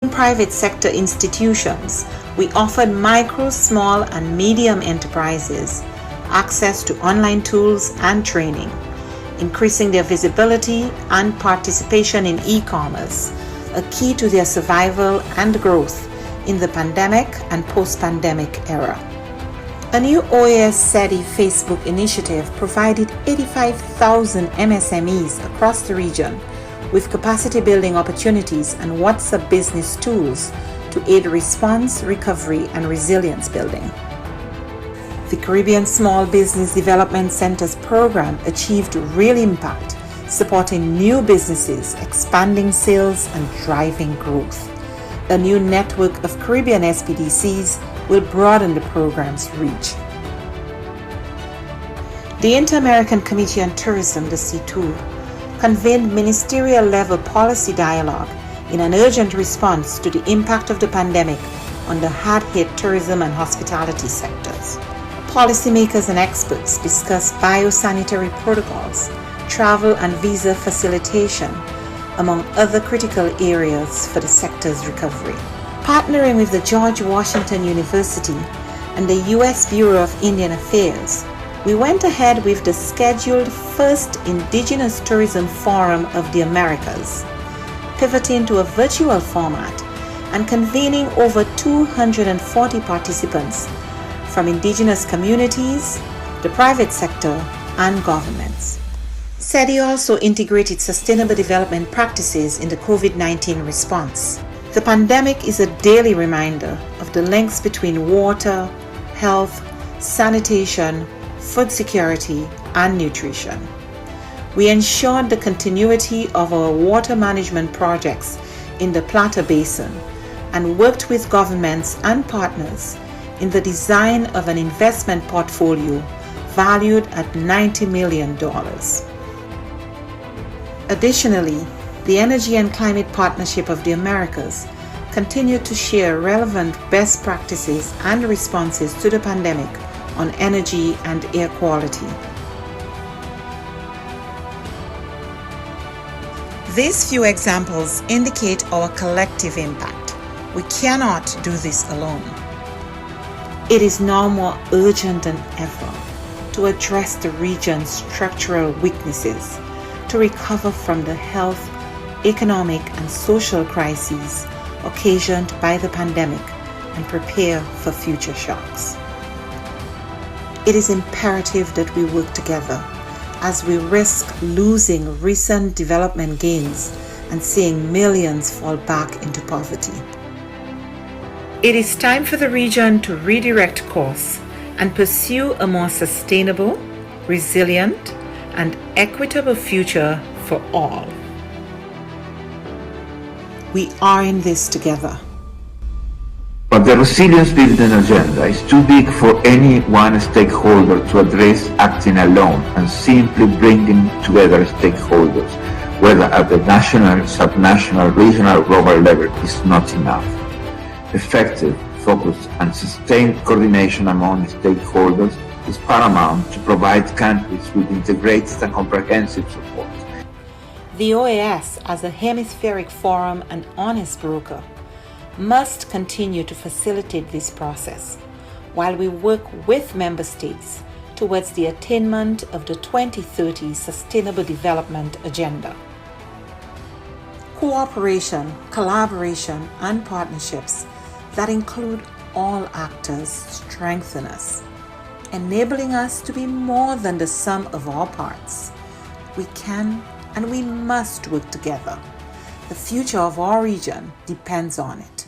Private sector institutions, we offered micro, small, and medium enterprises access to online tools and training, increasing their visibility and participation in e-commerce, a key to their survival and growth in the pandemic and post-pandemic era. A new OAS SETI Facebook initiative provided 85,000 MSMEs across the region with capacity building opportunities and WhatsApp business tools to aid response, recovery, and resilience building. The Caribbean Small Business Development Centers program achieved real impact, supporting new businesses, expanding sales, and driving growth. A new network of Caribbean SBDCs will broaden the program's reach. The Inter-American Committee on Tourism, the C2, convened ministerial-level policy dialogue in an urgent response to the impact of the pandemic on the hard-hit tourism and hospitality sectors. Policymakers and experts discussed biosanitary protocols, travel and visa facilitation, among other critical areas for the sector's recovery. Partnering with the George Washington University and the U.S. Bureau of Indian Affairs, we went ahead with the scheduled first Indigenous Tourism Forum of the Americas, pivoting to a virtual format and convening over 240 participants from indigenous communities, the private sector, and governments. SETI also integrated sustainable development practices in the COVID-19 response. The pandemic is a daily reminder of the links between water, health, sanitation, food security, and nutrition. We ensured the continuity of our water management projects in the Plata Basin and worked with governments and partners in the design of an investment portfolio valued at $90 million. Additionally, the Energy and Climate Partnership of the Americas continued to share relevant best practices and responses to the pandemic on energy and air quality. These few examples indicate our collective impact. We cannot do this alone. It is now more urgent than ever to address the region's structural weaknesses, to recover from the health, economic, and social crises occasioned by the pandemic and prepare for future shocks. It is imperative that we work together as we risk losing recent development gains and seeing millions fall back into poverty. It is time for the region to redirect course and pursue a more sustainable, resilient, and equitable future for all. We are in this together. But the resilience building agenda is too big for any one stakeholder to address acting alone, and simply bringing together stakeholders, whether at the national, subnational, regional, or global level, is not enough. Effective, focused, and sustained coordination among stakeholders is paramount to provide countries with integrated and comprehensive support. The OAS, as a hemispheric forum and honest broker, must continue to facilitate this process while we work with member states towards the attainment of the 2030 Sustainable Development Agenda. Cooperation, collaboration, and partnerships that include all actors strengthen us, enabling us to be more than the sum of our parts. We can and we must work together. The future of our region depends on it.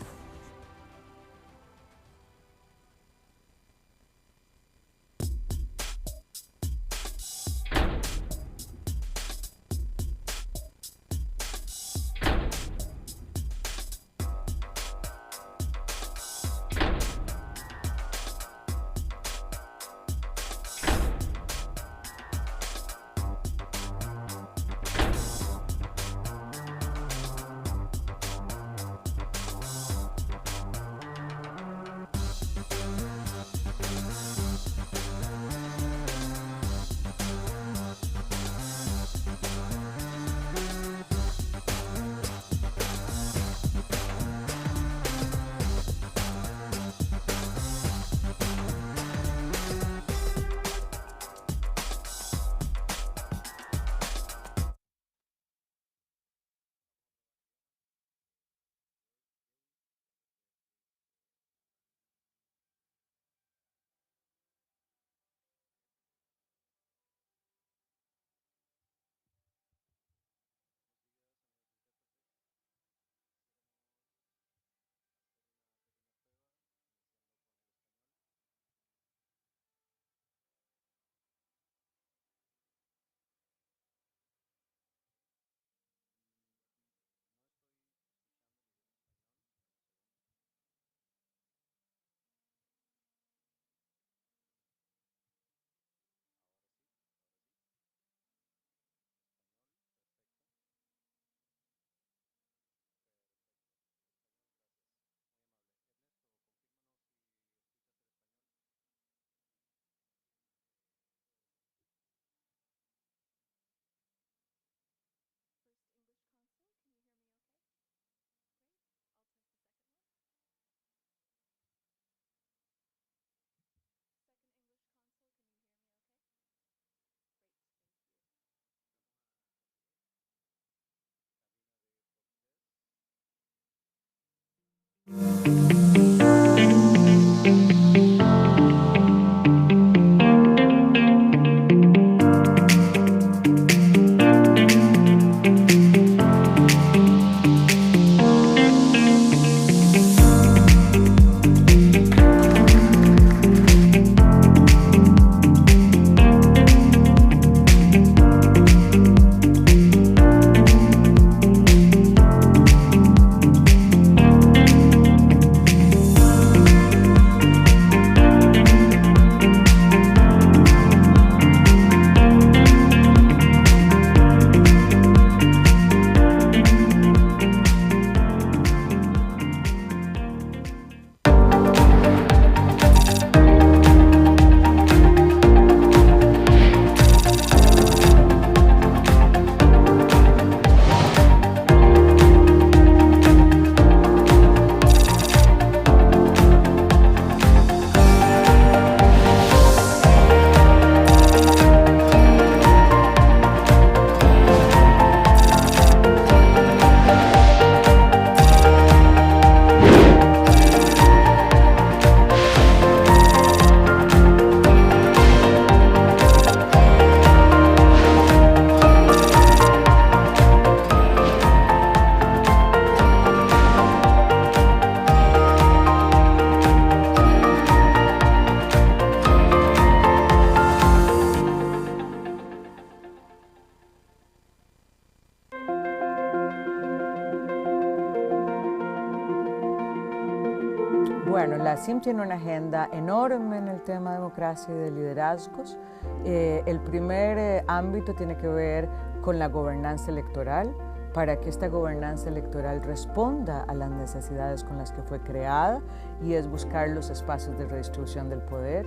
Bueno, la CIM tiene una agenda enorme en el tema de democracia y de liderazgos. El primer ámbito tiene que ver con la gobernanza electoral, para que esta gobernanza electoral responda a las necesidades con las que fue creada, y es buscar los espacios de redistribución del poder.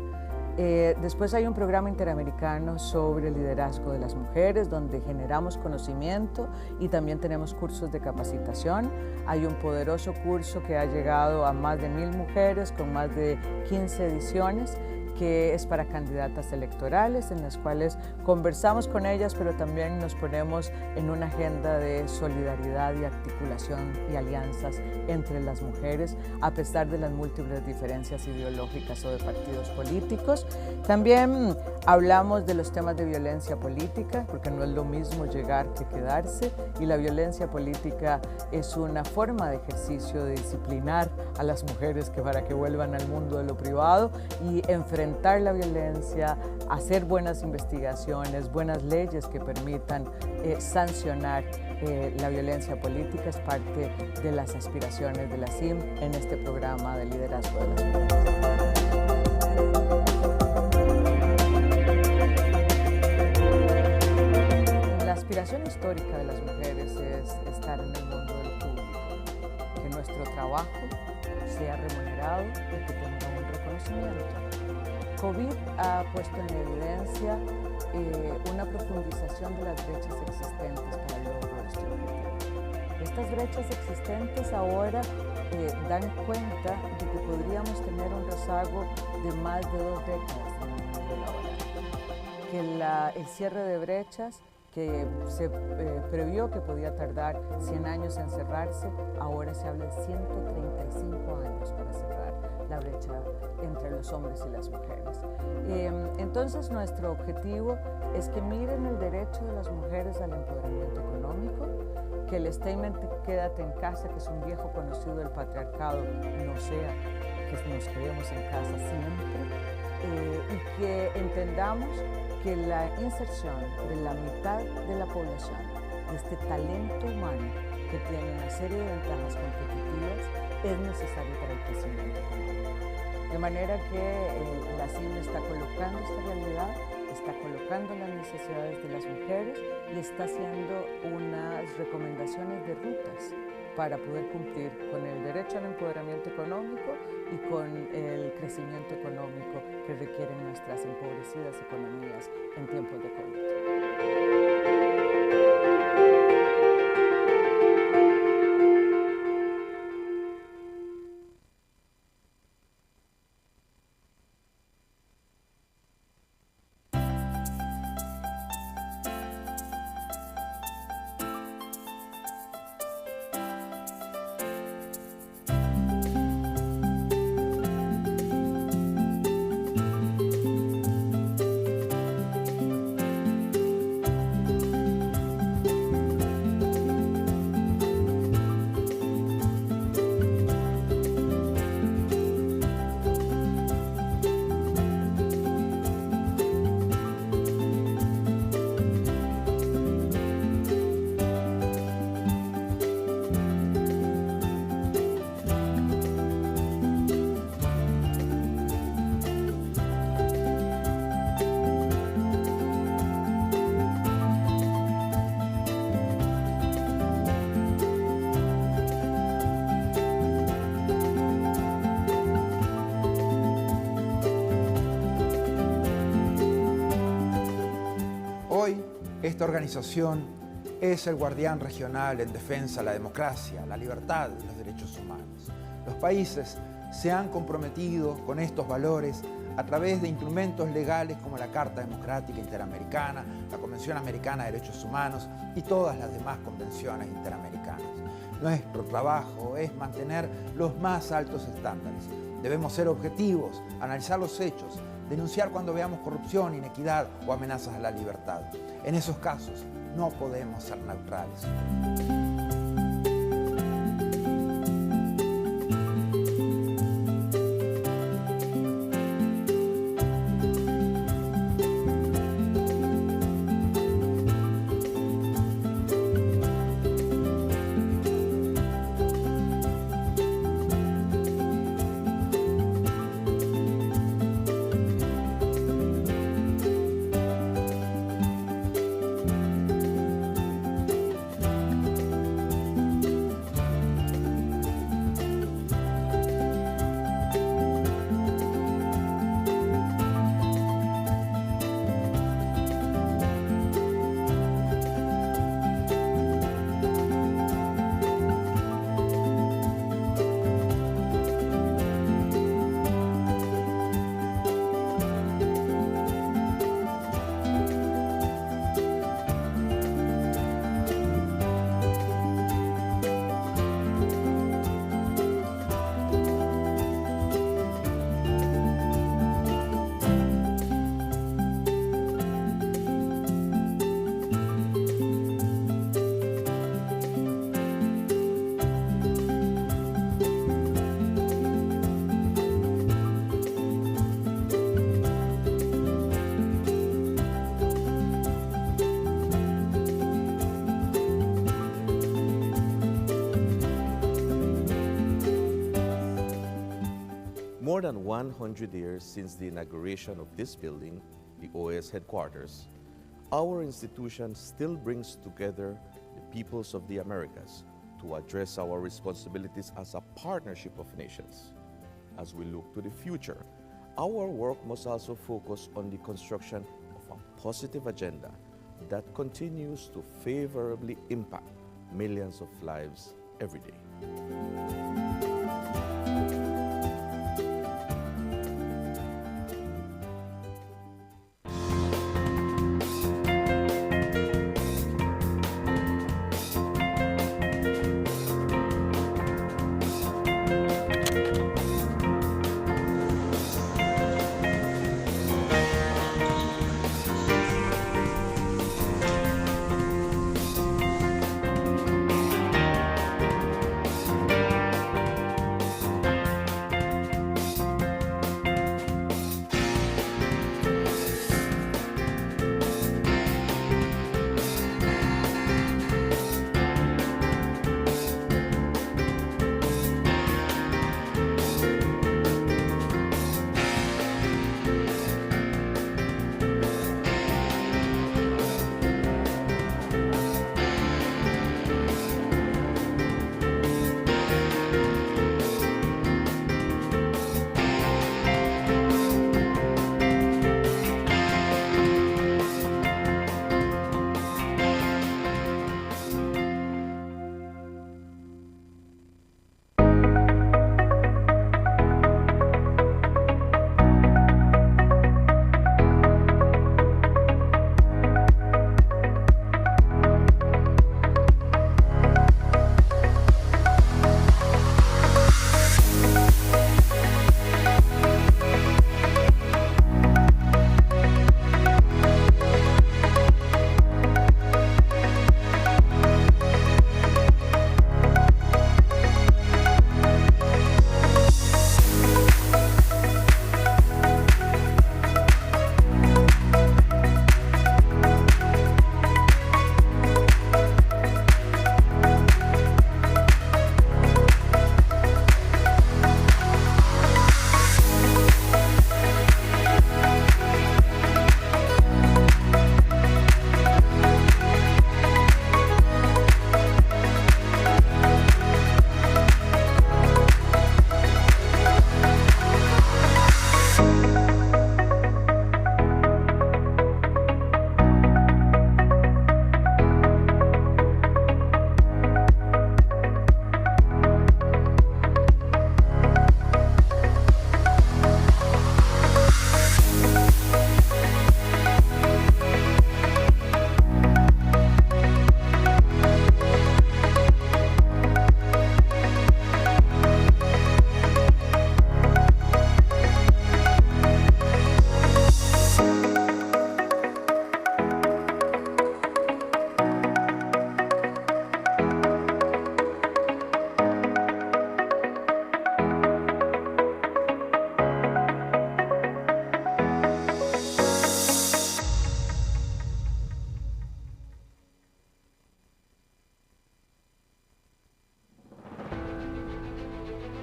Después hay un programa interamericano sobre el liderazgo de las mujeres, donde generamos conocimiento y también tenemos cursos de capacitación. Hay un poderoso curso que ha llegado a más de 1000 mujeres con más de 15 ediciones, que es para candidatas electorales, en las cuales conversamos con ellas, pero también nos ponemos en una agenda de solidaridad y articulación y alianzas entre las mujeres, a pesar de las múltiples diferencias ideológicas o de partidos políticos. También hablamos de los temas de violencia política, porque no es lo mismo llegar que quedarse, y la violencia política es una forma de ejercicio de disciplinar a las mujeres para que vuelvan al mundo de lo privado y enfrentar la violencia, hacer buenas investigaciones, buenas leyes que permitan sancionar la violencia política. Es parte de las aspiraciones de la CIM en este programa de liderazgo de las mujeres. La aspiración histórica de las mujeres es estar en el mundo del público, que nuestro trabajo sea remunerado y que tenga un reconocimiento. COVID ha puesto en evidencia una profundización de las brechas existentes para el logro de este objetivo. Estas brechas existentes ahora dan cuenta de que podríamos tener un rezago de más de 2 décadas en el mundo laboral, que el cierre de brechas que se previó que podía tardar 100 años en cerrarse, ahora se habla de 135 años para cerrar la brecha entre los hombres y las mujeres. Entonces, nuestro objetivo es que miren el derecho de las mujeres al empoderamiento económico, que el statement "quédate en casa", que es un viejo conocido del patriarcado, no sea que nos quedemos en casa siempre, y que entendamos que la inserción de la mitad de la población, de este talento humano que tiene una serie de ventajas competitivas, es necesario para el crecimiento económico. De manera que la CIM está colocando esta realidad, está colocando las necesidades de las mujeres y está haciendo unas recomendaciones de rutas para poder cumplir con el derecho al empoderamiento económico y con el crecimiento económico que requieren nuestras empobrecidas economías en tiempos de COVID. Esta organización es el guardián regional en defensa de la democracia, la libertad y los derechos humanos. Los países se han comprometido con estos valores a través de instrumentos legales como la Carta Democrática Interamericana, la Convención Americana de Derechos Humanos y todas las demás convenciones interamericanas. Nuestro trabajo es mantener los más altos estándares. Debemos ser objetivos, analizar los hechos, denunciar cuando veamos corrupción, inequidad o amenazas a la libertad. En esos casos, no podemos ser neutrales. More than 100 years since the inauguration of this building, the OAS headquarters, our institution still brings together the peoples of the Americas to address our responsibilities as a partnership of nations. As we look to the future, our work must also focus on the construction of a positive agenda that continues to favorably impact millions of lives every day.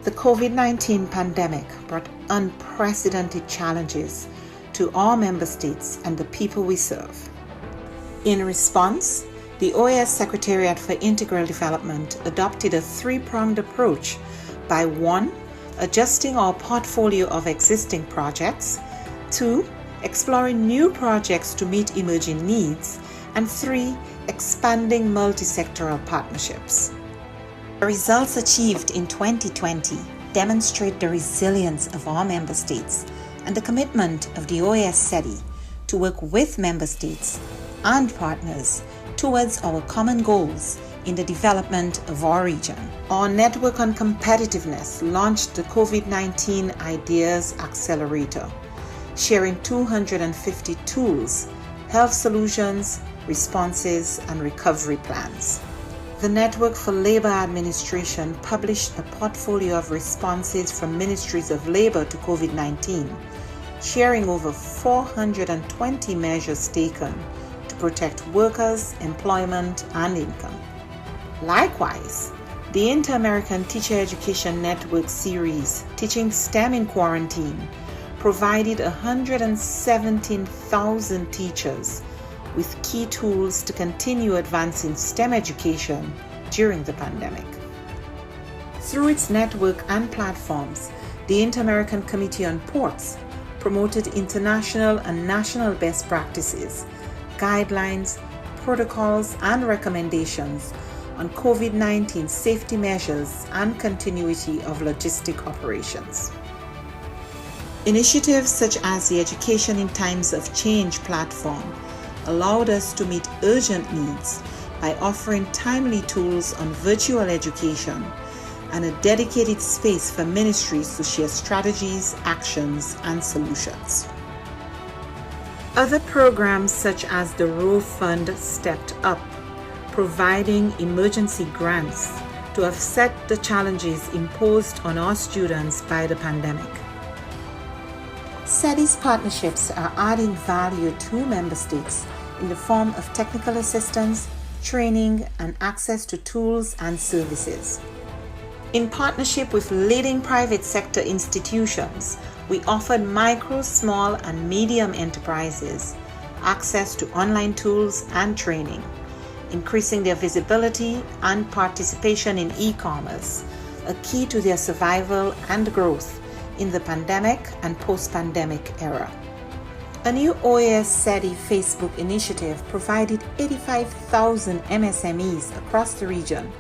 The COVID-19 pandemic brought unprecedented challenges to our member states and the people we serve. In response, the OAS Secretariat for Integral Development adopted a three-pronged approach by 1. Adjusting our portfolio of existing projects, 2. Exploring new projects to meet emerging needs, and 3. Expanding multi-sectoral partnerships. The results achieved in 2020 demonstrate the resilience of our member states and the commitment of the OAS SETI to work with member states and partners towards our common goals in the development of our region. Our Network on Competitiveness launched the COVID-19 Ideas Accelerator, sharing 250 tools, health solutions, responses, and recovery plans. The Network for Labor Administration published a portfolio of responses from ministries of labor to COVID-19, sharing over 420 measures taken to protect workers, employment, and income. Likewise, the Inter-American Teacher Education Network series, Teaching STEM in Quarantine, provided 117,000 teachers with key tools to continue advancing STEM education during the pandemic. Through its network and platforms, the Inter-American Committee on Ports promoted international and national best practices, guidelines, protocols, and recommendations on COVID-19 safety measures and continuity of logistic operations. Initiatives such as the Education in Times of Change platform allowed us to meet urgent needs by offering timely tools on virtual education and a dedicated space for ministries to share strategies, actions, and solutions. Other programs such as the Row Fund stepped up, providing emergency grants to offset the challenges imposed on our students by the pandemic. SETI's partnerships are adding value to member states in the form of technical assistance, training, and access to tools and services. In partnership with leading private sector institutions, we offered micro, small, and medium enterprises access to online tools and training, increasing their visibility and participation in e-commerce, a key to their survival and growth in the pandemic and post-pandemic era. A new OAS SETI Facebook initiative provided 85,000 MSMEs across the region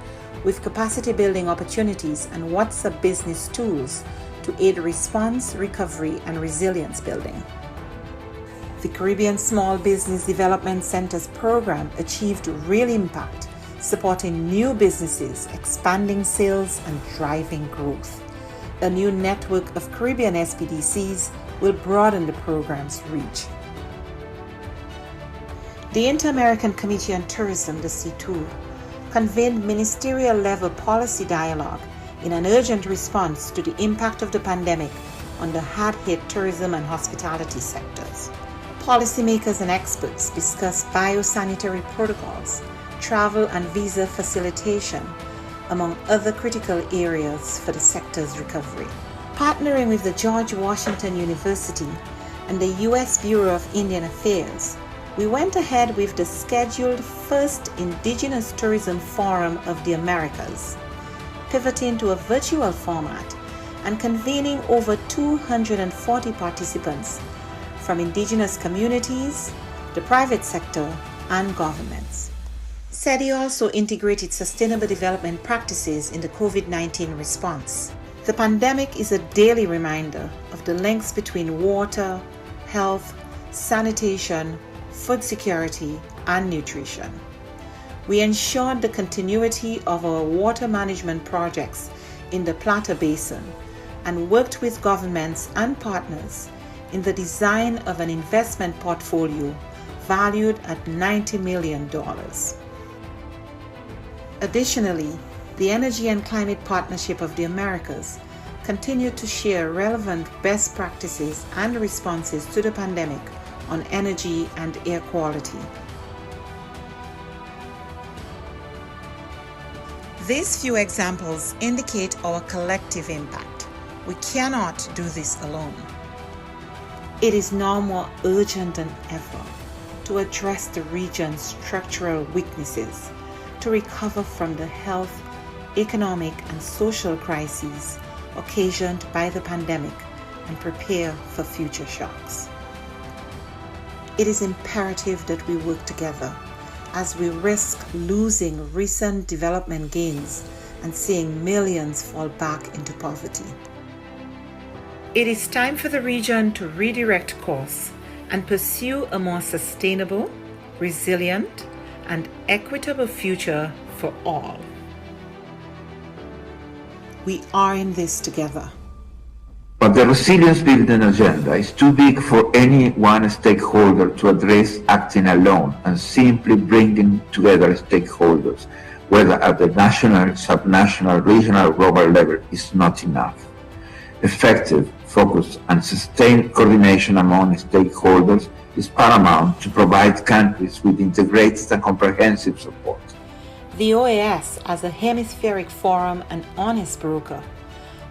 with capacity building opportunities and WhatsApp business tools to aid response, recovery, and resilience building. The Caribbean Small Business Development Centers program achieved real impact, supporting new businesses, expanding sales, and driving growth. A new network of Caribbean SPDCs will broaden the program's reach. The Inter-American Committee on Tourism, the C2, convened ministerial-level policy dialogue in an urgent response to the impact of the pandemic on the hard-hit tourism and hospitality sectors. Policymakers and experts discussed biosanitary protocols, travel and visa facilitation, among other critical areas for the sector's recovery. Partnering with the George Washington University and the U.S. Bureau of Indian Affairs, we went ahead with the scheduled first Indigenous Tourism Forum of the Americas, pivoting to a virtual format and convening over 240 participants from indigenous communities, the private sector, and governments. SETI also integrated sustainable development practices in the COVID-19 response. The pandemic is a daily reminder of the links between water, health, sanitation, food security, and nutrition. We ensured the continuity of our water management projects in the Plata Basin and worked with governments and partners in the design of an investment portfolio valued at $90 million. Additionally, the Energy and Climate Partnership of the Americas continued to share relevant best practices and responses to the pandemic on energy and air quality. These few examples indicate our collective impact. We cannot do this alone. It is now more urgent than ever to address the region's structural weaknesses, to recover from the health, economic, and social crises occasioned by the pandemic and prepare for future shocks. It is imperative that we work together as we risk losing recent development gains and seeing millions fall back into poverty. It is time for the region to redirect course and pursue a more sustainable, resilient, and equitable future for all. We are in this together. But the resilience building agenda is too big for any one stakeholder to address acting alone, and simply bringing together stakeholders, whether at the national, subnational, regional, or global level, is not enough. Effective, focused, and sustained coordination among stakeholders is paramount to provide countries with integrated and comprehensive support. The OAS, as a hemispheric forum and honest broker,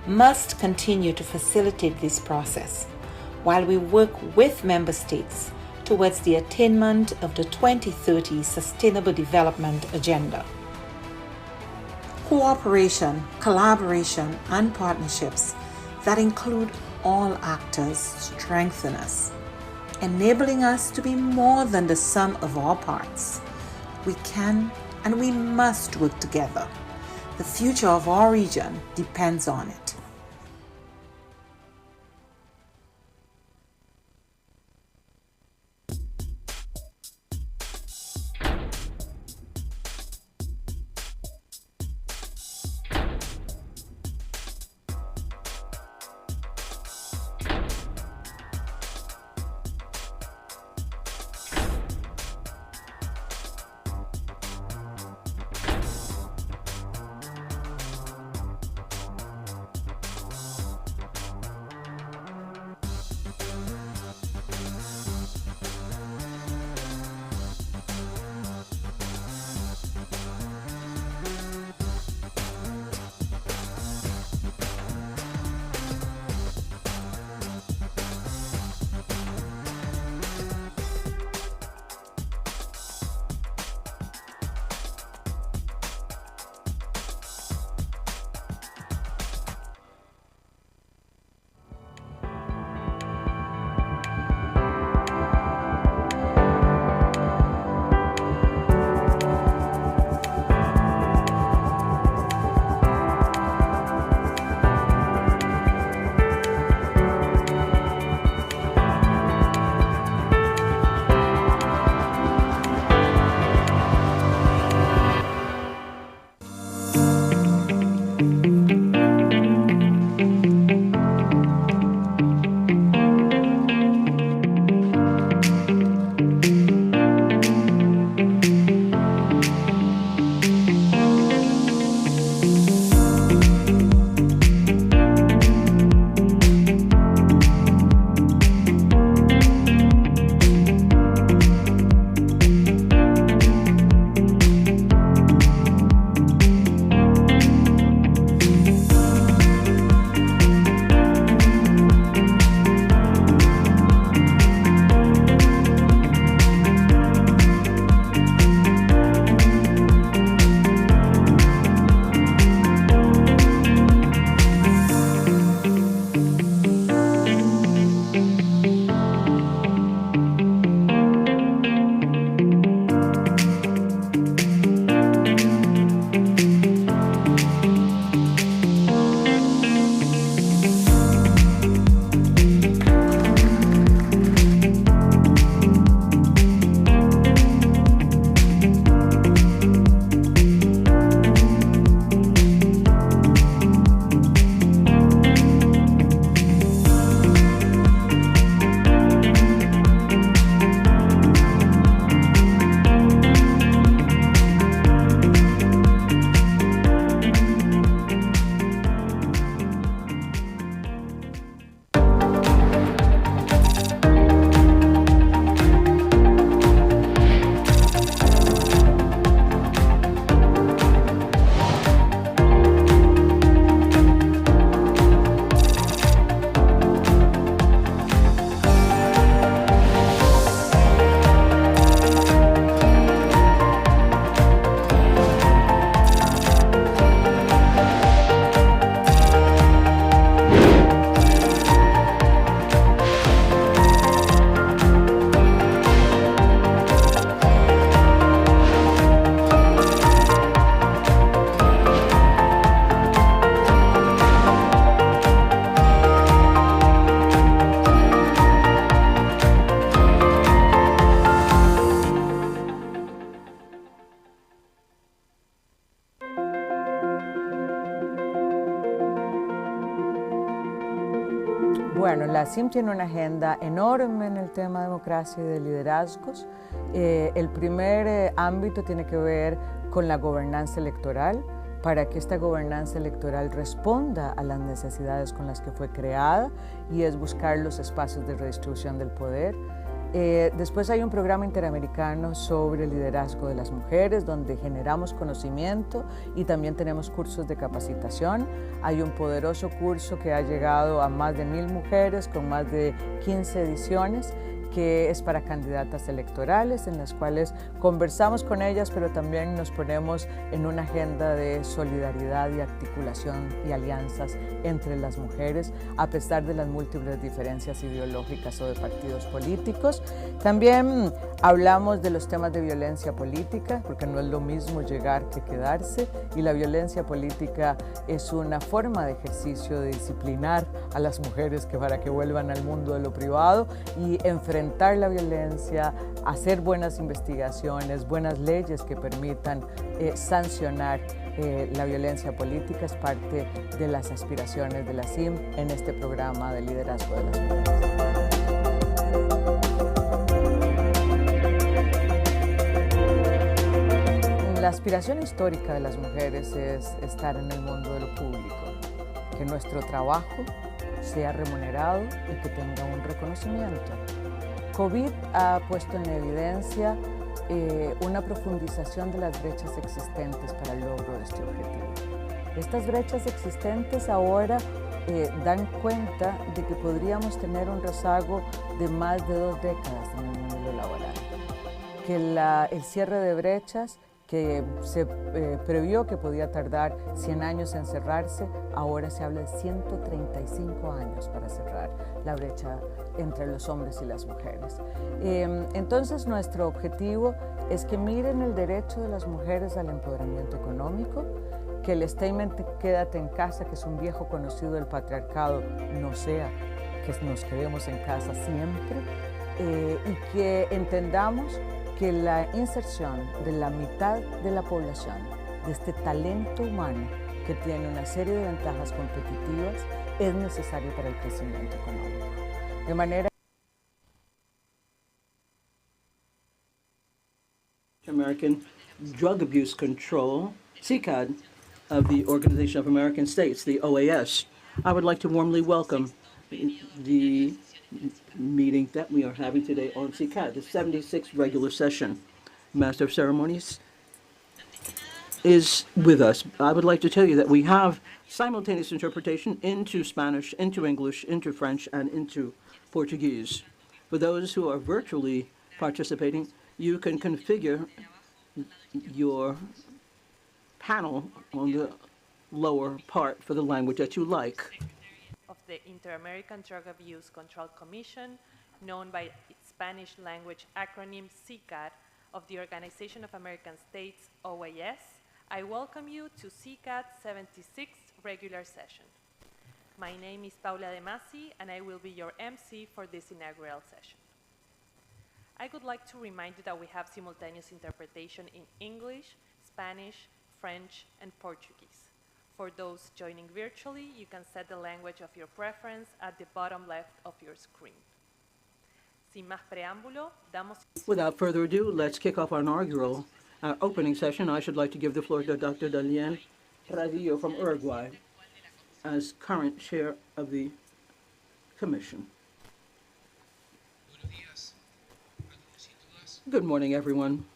must continue to facilitate this process while we work with member states towards the attainment of the 2030 Sustainable Development Agenda. Cooperation, collaboration, and partnerships that include all actors strengthen us, enabling us to be more than the sum of our parts. We can and we must work together. The future of our region depends on it. Bueno, la CIM tiene una agenda enorme en el tema de democracia y de liderazgos. El primer ámbito tiene que ver con la gobernanza electoral, para que esta gobernanza electoral responda a las necesidades con las que fue creada, y es buscar los espacios de redistribución del poder. Después hay un programa interamericano sobre el liderazgo de las mujeres, donde generamos conocimiento y también tenemos cursos de capacitación. Hay un poderoso curso que ha llegado a más de 1000 mujeres con más de 15 ediciones, que es para candidatas electorales, en las cuales conversamos con ellas, pero también nos ponemos en una agenda de solidaridad y articulación y alianzas entre las mujeres, a pesar de las múltiples diferencias ideológicas o de partidos políticos. También hablamos de los temas de violencia política, porque no es lo mismo llegar que quedarse, y la violencia política es una forma de ejercicio de disciplinar a las mujeres para que vuelvan al mundo de lo privado y enfrentar la violencia, hacer buenas investigaciones, buenas leyes que permitan sancionar la violencia política. Es parte de las aspiraciones de la CIM en este programa de liderazgo de las mujeres. La aspiración histórica de las mujeres es estar en el mundo de lo público, que nuestro trabajo sea remunerado y que tenga un reconocimiento. COVID ha puesto en evidencia una profundización de las brechas existentes para el logro de este objetivo. Estas brechas existentes ahora dan cuenta de que podríamos tener un rezago de más de 2 décadas en el mundo laboral, que el cierre de brechas que se previó que podía tardar 100 años en cerrarse, ahora se habla de 135 años para cerrar la brecha entre los hombres y las mujeres. Entonces, nuestro objetivo es que miren el derecho de las mujeres al empoderamiento económico, que el statement "quédate en casa", que es un viejo conocido del patriarcado, no sea que nos quedemos en casa siempre, y que entendamos que la inserción de la mitad de la población, de este talento humano que tiene una serie de ventajas competitivas, es necesario para el crecimiento económico. De manera American Drug Abuse Control, CCAD, of the Organization of American States, the OAS. I would like to warmly welcome the meeting that we are having today on CCAD, the 76th regular session. Master of Ceremonies is with us. I would like to tell you that we have simultaneous interpretation into Spanish, into English, into French, and into Portuguese. For those who are virtually participating, you can configure your panel on the lower part for the language that you like. Of the Inter-American Drug Abuse Control Commission, known by its Spanish language acronym CCAD, of the Organization of American States, OAS, I welcome you to CCAD's 76th regular session. My name is Paula De Masi, and I will be your MC for this inaugural session. I would like to remind you that we have simultaneous interpretation in English, Spanish, French, and Portuguese. For those joining virtually, you can set the language of your preference at the bottom left of your screen. Sin más preámbulo, Without further ado, let's kick off our inaugural opening session. I should like to give the floor to Dr. Dalian Radillo from Uruguay as current chair of the commission. Good morning, everyone.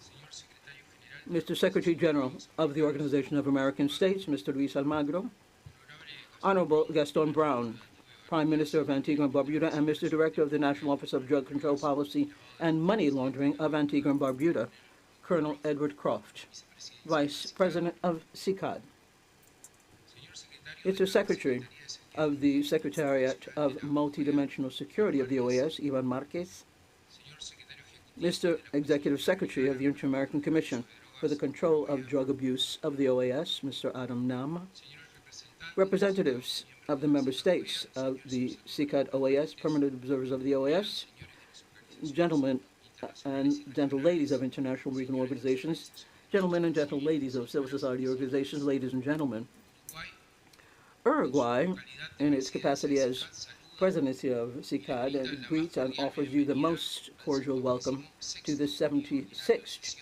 Mr. Secretary General of the Organization of American States, Mr. Luis Almagro, Honorable Gaston Brown, Prime Minister of Antigua and Barbuda, and Mr. Director of the National Office of Drug Control Policy and Money Laundering of Antigua and Barbuda, Colonel Edward Croft, Vice President of CCAD. Mr. Secretary of the Secretariat of Multidimensional Security of the OAS, Ivan Marquez, Mr. Executive Secretary of the Inter-American Commission for the Control of Drug Abuse of the OAS, Mr. Adam Nam, representatives of the member states of the CCAD OAS, permanent observers of the OAS, gentlemen and gentle ladies of international regional organizations, gentlemen and gentle ladies of civil society organizations, ladies and gentlemen. Uruguay, in its capacity as presidency of CICAD greets and offers you the most cordial welcome to the 76th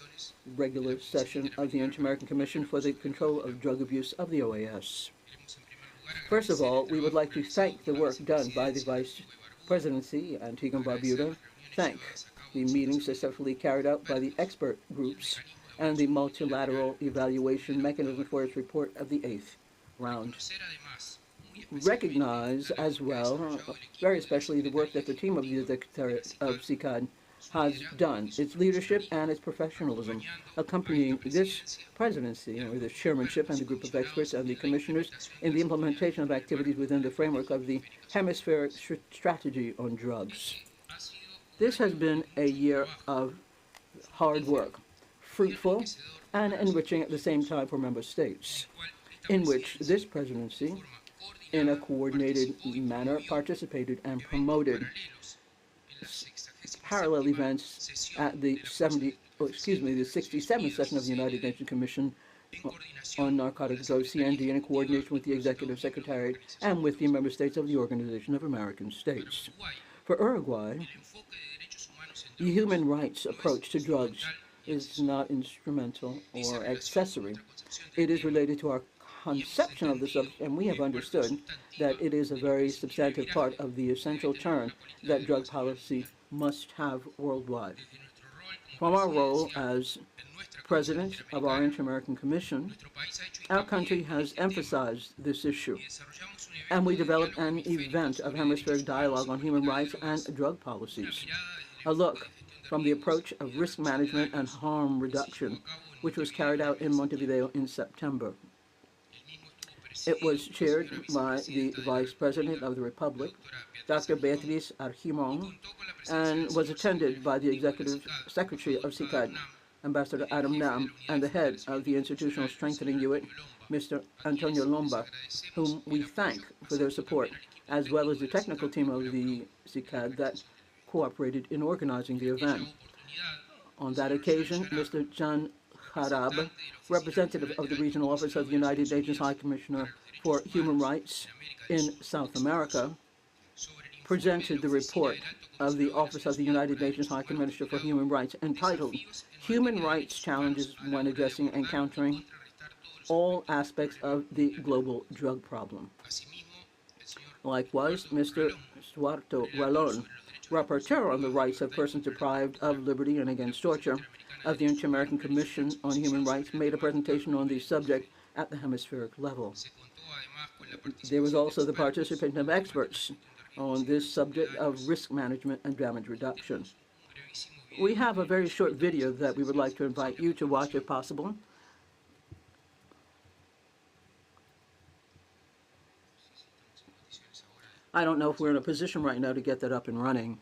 regular session of the Inter-American Commission for the Control of Drug Abuse of the OAS. First of all, we would like to thank the work done by the Vice Presidency, Antigua and Barbuda, thank the meetings successfully carried out by the expert groups and the multilateral evaluation mechanism for its report of the 8th round. Recognize as well, very especially, the work that the team of the Secretariat of CICAD has done, its leadership and its professionalism, accompanying this presidency, or this chairmanship and the group of experts and the commissioners in the implementation of activities within the framework of the hemispheric strategy on drugs. This has been a year of hard work, fruitful and enriching at the same time for member states, in which this presidency, in a coordinated manner, participated and promoted parallel events at the 67th session of the United Nations Commission on Narcotics Drugs, CND, in coordination with the Executive Secretariat and with the member states of the Organization of American States. For Uruguay, the human rights approach to drugs is not instrumental or accessory. It is related to our conception of the subject, and we have understood that it is a very substantive part of the essential turn that drug policy must have worldwide. From our role as President of our Inter-American Commission, our country has emphasized this issue, and we developed an event of hemispheric dialogue on human rights and drug policies. A look from the approach of risk management and harm reduction, which was carried out in Montevideo in September. It was chaired by the Vice President of the Republic, Dr. Beatriz Argimon, and was attended by the Executive Secretary of CICAD, Ambassador Adam Nam, and the head of the Institutional Strengthening Unit, Mr. Antonio Lomba, whom we thank for their support, as well as the technical team of the CICAD that cooperated in organizing the event. On that occasion, Mr. Jan Harab, representative of the Regional Office of the United Nations High Commissioner for Human Rights in South America, presented the report of the Office of the United Nations High Commissioner for Human Rights entitled Human Rights Challenges when Addressing and Countering All Aspects of the Global Drug Problem. Likewise, Mr. Suarto Ralón, rapporteur on the rights of persons deprived of liberty and against torture of the Inter-American Commission on Human Rights, made a presentation on the subject at the hemispheric level. There was also the participation of experts on this subject of risk management and damage reduction. We have a very short video that we would like to invite you to watch if possible. I don't know if we're in a position right now to get that up and running.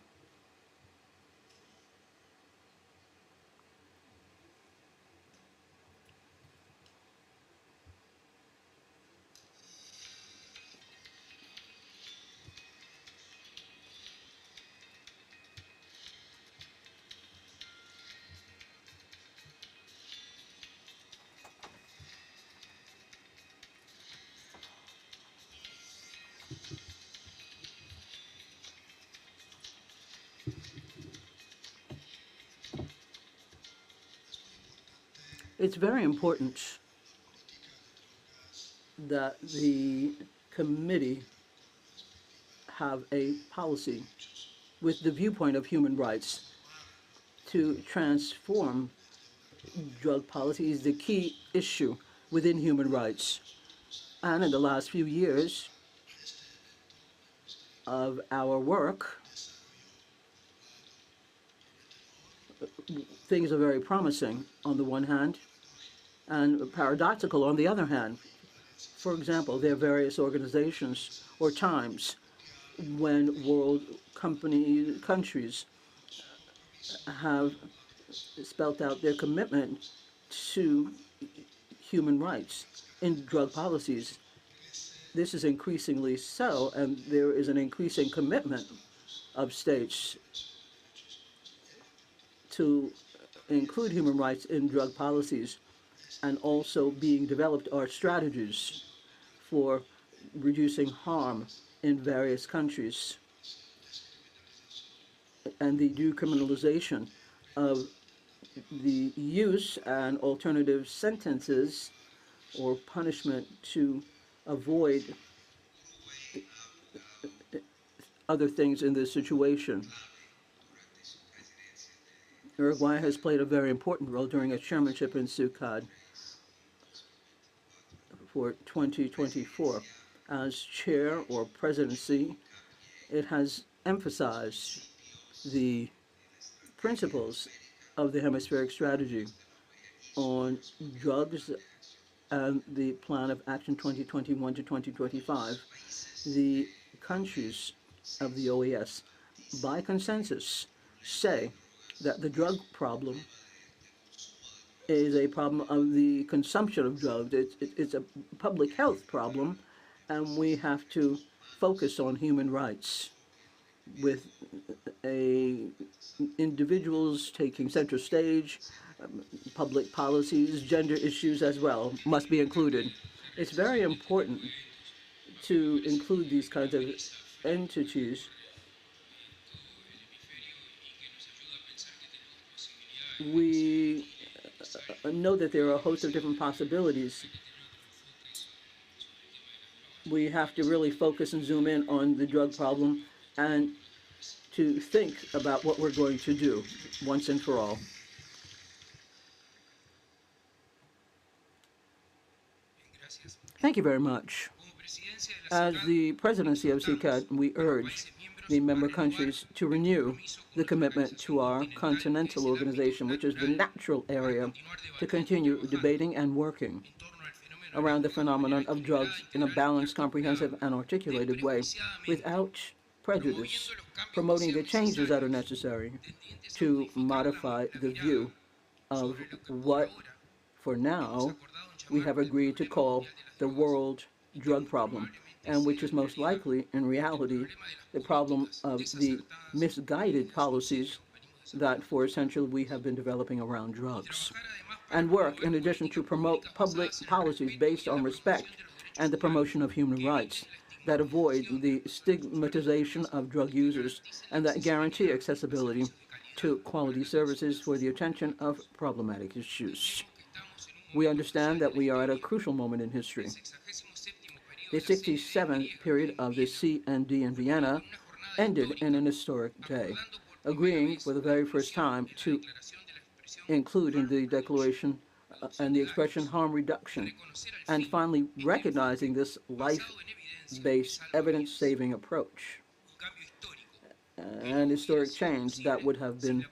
It's very important that the committee have a policy with the viewpoint of human rights to transform drug policy is the key issue within human rights. And in the last few years of our work, things are very promising on the one hand and paradoxical on the other hand. For example, there are various organizations or times when world countries have spelt out their commitment to human rights in drug policies. This is increasingly so, and there is an increasing commitment of states to include human rights in drug policies, and also being developed are strategies for reducing harm in various countries. and the decriminalization of the use and alternative sentences or punishment to avoid other things in this situation. Uruguay has played a very important role during its chairmanship in SUCAD for 2024. As chair or presidency, it has emphasized the principles of the hemispheric strategy on drugs and the plan of action 2021 to 2025. The countries of the OAS, by consensus, say that the drug problem is a problem of the consumption of drugs. It's a public health problem, and we have to focus on human rights with individuals taking center stage, public policies, gender issues as well must be included. It's very important to include these kinds of entities. We know that there are a host of different possibilities. We have to really focus and zoom in on the drug problem and to think about what we're going to do once and for all. Thank you very much. As the presidency of CICAD, we urge the member countries to renew the commitment to our continental organization, which is the natural area to continue debating and working around the phenomenon of drugs in a balanced, comprehensive, and articulated way without prejudice, promoting the changes that are necessary to modify the view of what, for now, we have agreed to call the world drug problem, and which is most likely, in reality, the problem of the misguided policies that for a century we have been developing around drugs. And work, in addition, to promote public policies based on respect and the promotion of human rights that avoid the stigmatization of drug users and that guarantee accessibility to quality services for the attention of problematic issues. We understand that we are at a crucial moment in history. The 67th period of the CND in Vienna ended in an historic day, agreeing for the very first time to include in the declaration and the expression harm reduction, and finally recognizing this life-based evidence-saving approach. An historic change that would have been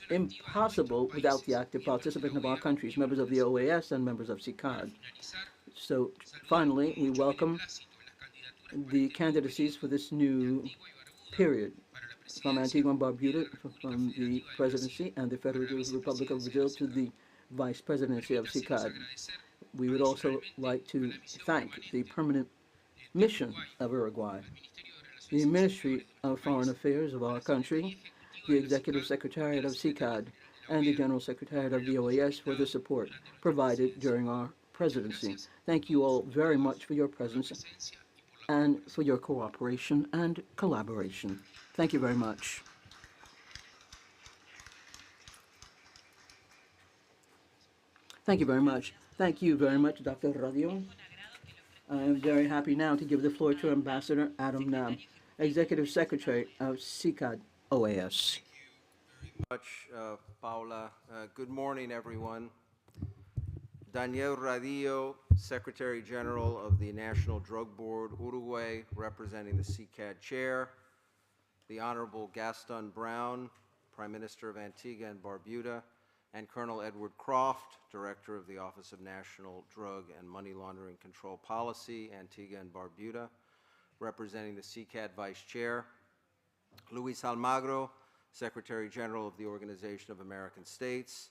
impossible without the active participation of our countries, members of the OAS and members of CICAD. So finally, we welcome the candidacies for this new period from Antigua and Barbuda, from the presidency and the Federative Republic of Brazil to the vice presidency of CICAD. We would also like to thank the permanent mission of Uruguay, the Ministry of Foreign Affairs of our country, the Executive Secretariat of CICAD, and the General Secretariat of the OAS for the support provided during our presidency. Thank you all very much for your presence and for your cooperation and collaboration. Thank you very much. Thank you very much. Thank you very much, Dr. Radio. I am very happy now to give the floor to Ambassador Adam Nam, Executive Secretary of CICAD OAS. Much, Paula. Good morning, everyone. Daniel Radio, Secretary General of the National Drug Board, Uruguay, representing the CICAD Chair, the Honorable Gaston Brown, Prime Minister of Antigua and Barbuda, and Colonel Edward Croft, Director of the Office of National Drug and Money Laundering Control Policy, Antigua and Barbuda, representing the CICAD Vice Chair, Luis Almagro, Secretary General of the Organization of American States,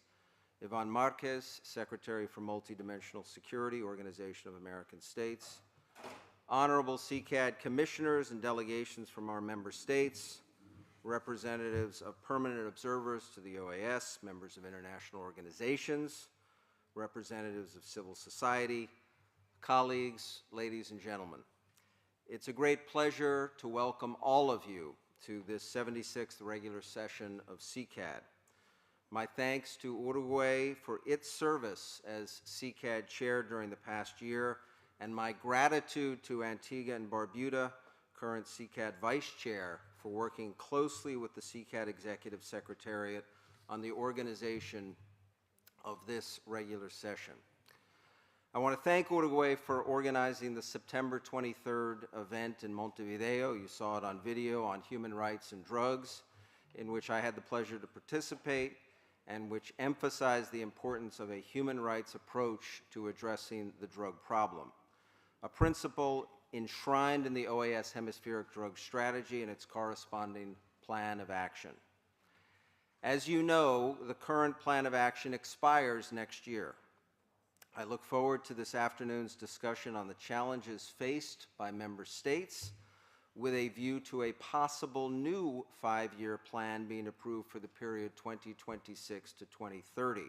Ivan Marquez, Secretary for Multidimensional Security, Organization of American States, Honorable CICAD Commissioners and delegations from our member states, representatives of permanent observers to the OAS, members of international organizations, representatives of civil society, colleagues, ladies and gentlemen. It's a great pleasure to welcome all of you to this 76th regular session of CCAD. My thanks to Uruguay for its service as CCAD chair during the past year, and my gratitude to Antigua and Barbuda, current CCAD vice chair, for working closely with the CCAD Executive Secretariat on the organization of this regular session. I want to thank Uruguay for organizing the September 23rd event in Montevideo. You saw it on video, on human rights and drugs, in which I had the pleasure to participate and which emphasized the importance of a human rights approach to addressing the drug problem, a principle enshrined in the OAS Hemispheric Drug Strategy and its corresponding plan of action. As you know, the current plan of action expires next year. I look forward to this afternoon's discussion on the challenges faced by member states with a view to a possible new 5-year plan being approved for the period 2026 to 2030.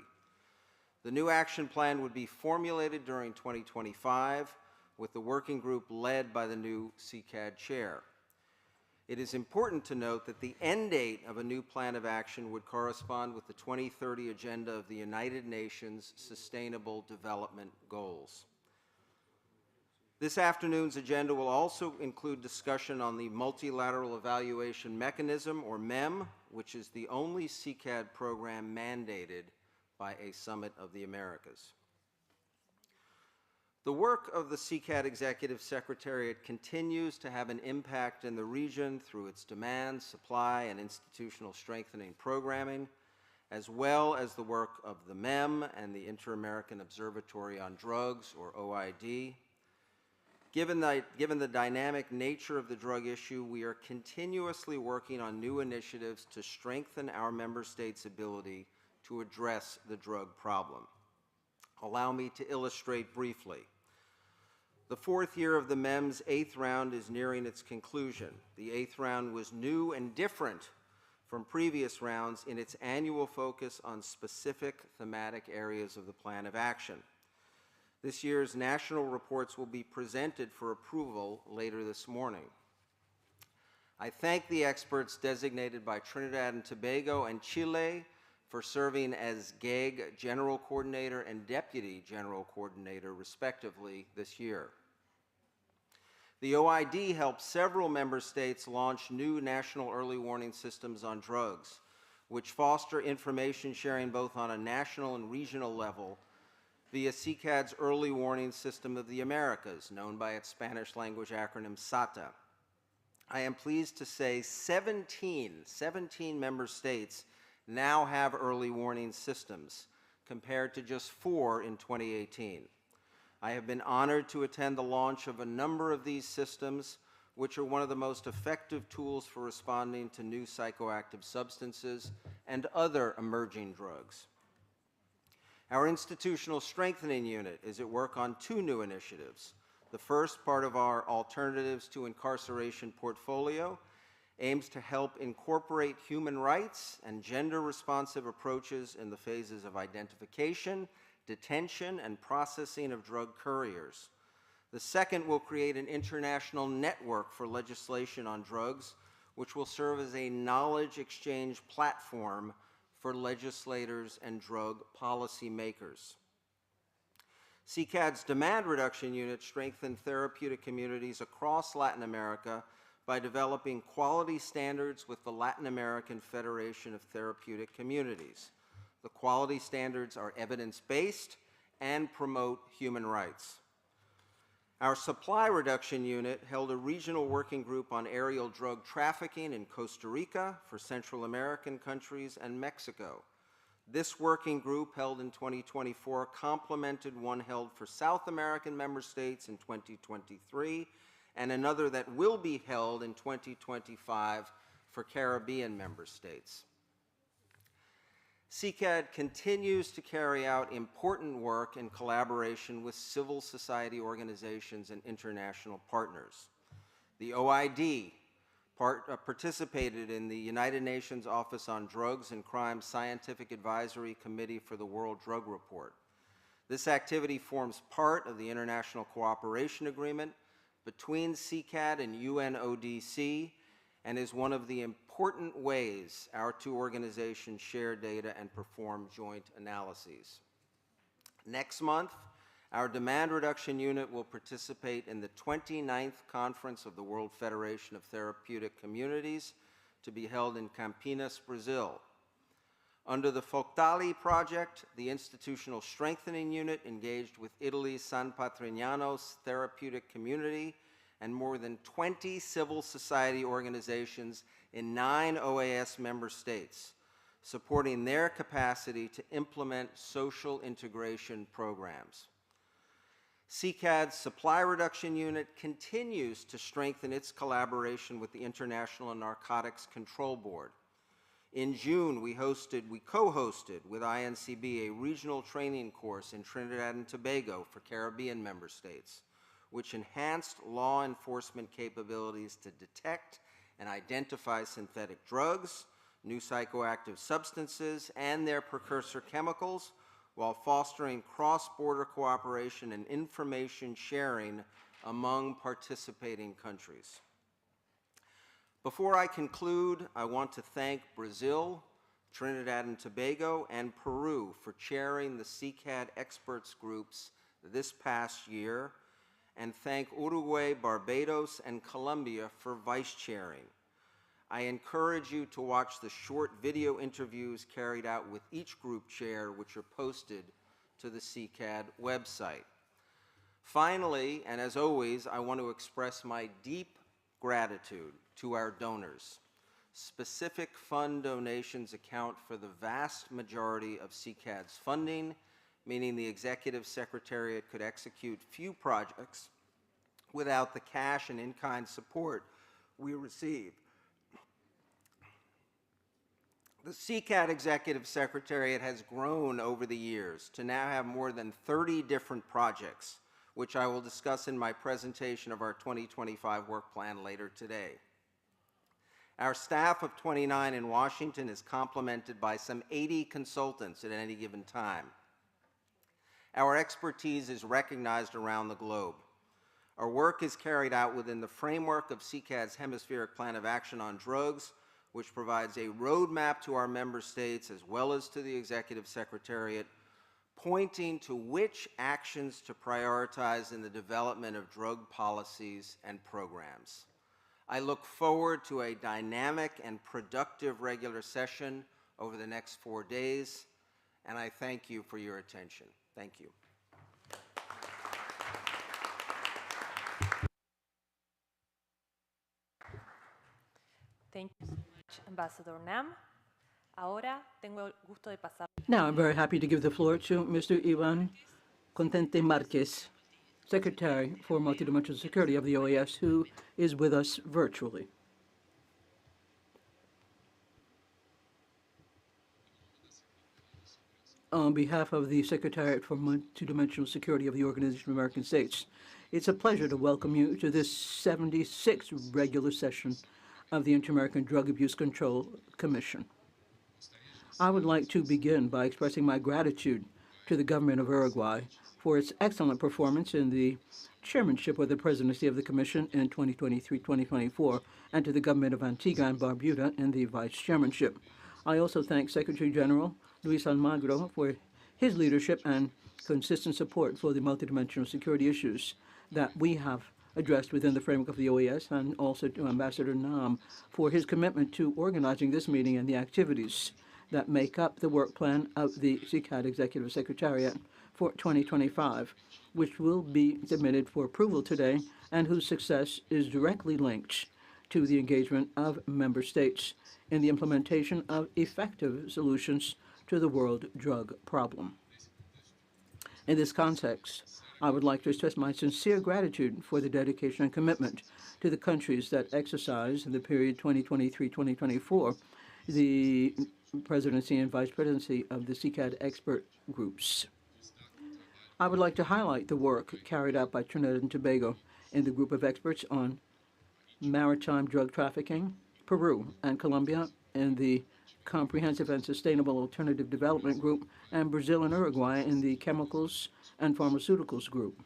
The new action plan would be formulated during 2025 with the working group led by the new CCAD chair. It is important to note that the end date of a new plan of action would correspond with the 2030 agenda of the United Nations Sustainable Development Goals. This afternoon's agenda will also include discussion on the Multilateral Evaluation Mechanism, or MEM, which is the only CCAD program mandated by a Summit of the Americas. The work of the CCAD Executive Secretariat continues to have an impact in the region through its demand, supply, and institutional strengthening programming, as well as the work of the MEM and the Inter-American Observatory on Drugs, or OID. Given the dynamic nature of the drug issue, we are continuously working on new initiatives to strengthen our member states' ability to address the drug problem. Allow me to illustrate briefly. The 4th year of the MEM's 8th round is nearing its conclusion. The 8th round was new and different from previous rounds in its annual focus on specific thematic areas of the plan of action. This year's national reports will be presented for approval later this morning. I thank the experts designated by Trinidad and Tobago and Chile for serving as GAG General Coordinator and Deputy General Coordinator, respectively, this year. The OID helped several member states launch new national early warning systems on drugs, which foster information sharing both on a national and regional level via CCAD's Early Warning System of the Americas, known by its Spanish language acronym SATA. I am pleased to say 17 member states now have early warning systems, compared to just 4 in 2018. I have been honored to attend the launch of a number of these systems, which are one of the most effective tools for responding to new psychoactive substances and other emerging drugs. Our institutional strengthening unit is at work on 2 new initiatives. The first, part of our Alternatives to Incarceration portfolio, aims to help incorporate human rights and gender-responsive approaches in the phases of identification, detention, and processing of drug couriers. The second will create an international network for legislation on drugs, which will serve as a knowledge exchange platform for legislators and drug policy makers. CCAD's Demand Reduction Unit strengthened therapeutic communities across Latin America by developing quality standards with the Latin American Federation of Therapeutic Communities. The quality standards are evidence-based and promote human rights. Our Supply Reduction Unit held a regional working group on aerial drug trafficking in Costa Rica, for Central American countries, and Mexico. This working group, held in 2024, complemented one held for South American member states in 2023, and another that will be held in 2025 for Caribbean member states. CCAD continues to carry out important work in collaboration with civil society organizations and international partners. The OID participated in the United Nations Office on Drugs and Crime Scientific Advisory Committee for the World Drug Report. This activity forms part of the International Cooperation Agreement between CCAD and UNODC and is one of the important ways our two organizations share data and perform joint analyses. Next month, our Demand Reduction Unit will participate in the 29th Conference of the World Federation of Therapeutic Communities to be held in Campinas, Brazil. Under the Foctali project, the Institutional Strengthening Unit engaged with Italy's San Patrignano's therapeutic community and more than 20 civil society organizations in 9 OAS member states, supporting their capacity to implement social integration programs. CCAD's Supply Reduction Unit continues to strengthen its collaboration with the International Narcotics Control Board. In June, we co-hosted with INCB a regional training course in Trinidad and Tobago for Caribbean member states, which enhanced law enforcement capabilities to detect and identify synthetic drugs, new psychoactive substances, and their precursor chemicals, while fostering cross-border cooperation and information sharing among participating countries. Before I conclude, I want to thank Brazil, Trinidad and Tobago, and Peru for chairing the CCAD experts groups this past year, and thank Uruguay, Barbados, and Colombia for vice-chairing. I encourage you to watch the short video interviews carried out with each group chair, which are posted to the CCAD website. Finally, and as always, I want to express my deep gratitude to our donors. Specific fund donations account for the vast majority of CCAD's funding, meaning the Executive Secretariat could execute few projects without the cash and in-kind support we receive. The CCAD Executive Secretariat has grown over the years to now have more than 30 different projects, which I will discuss in my presentation of our 2025 work plan later today. Our staff of 29 in Washington is complemented by some 80 consultants at any given time. Our expertise is recognized around the globe. Our work is carried out within the framework of CCAD's Hemispheric Plan of Action on Drugs, which provides a roadmap to our member states as well as to the Executive Secretariat, pointing to which actions to prioritize in the development of drug policies and programs. I look forward to a dynamic and productive regular session over the next 4 days, and I thank you for your attention. Thank you. Thank you so much, Ambassador Nam. Ahora tengo el gusto de pasar. Now I'm very happy to give the floor to Mr. Ivan Contente Marquez, Secretary for Multidimensional Security of the OAS, who is with us virtually. On behalf of the Secretariat for Multidimensional Security of the Organization of American States, it's a pleasure to welcome you to this 76th regular session of the Inter-American Drug Abuse Control Commission. I would like to begin by expressing my gratitude to the government of Uruguay for its excellent performance in the chairmanship of the presidency of the Commission in 2023-2024, and to the government of Antigua and Barbuda in the vice chairmanship. I also thank Secretary General Luis Almagro for his leadership and consistent support for the multidimensional security issues that we have addressed within the framework of the OAS, and also to Ambassador Nam for his commitment to organizing this meeting and the activities that make up the work plan of the CCAD Executive Secretariat for 2025, which will be submitted for approval today and whose success is directly linked to the engagement of member states in the implementation of effective solutions to the world drug problem. In this context, I would like to express my sincere gratitude for the dedication and commitment to the countries that exercise in the period 2023-2024 the presidency and vice presidency of the CCAD expert groups. I would like to highlight the work carried out by Trinidad and Tobago in the group of experts on maritime drug trafficking, Peru and Colombia in the Comprehensive and Sustainable Alternative Development Group, and Brazil and Uruguay in the Chemicals and Pharmaceuticals Group,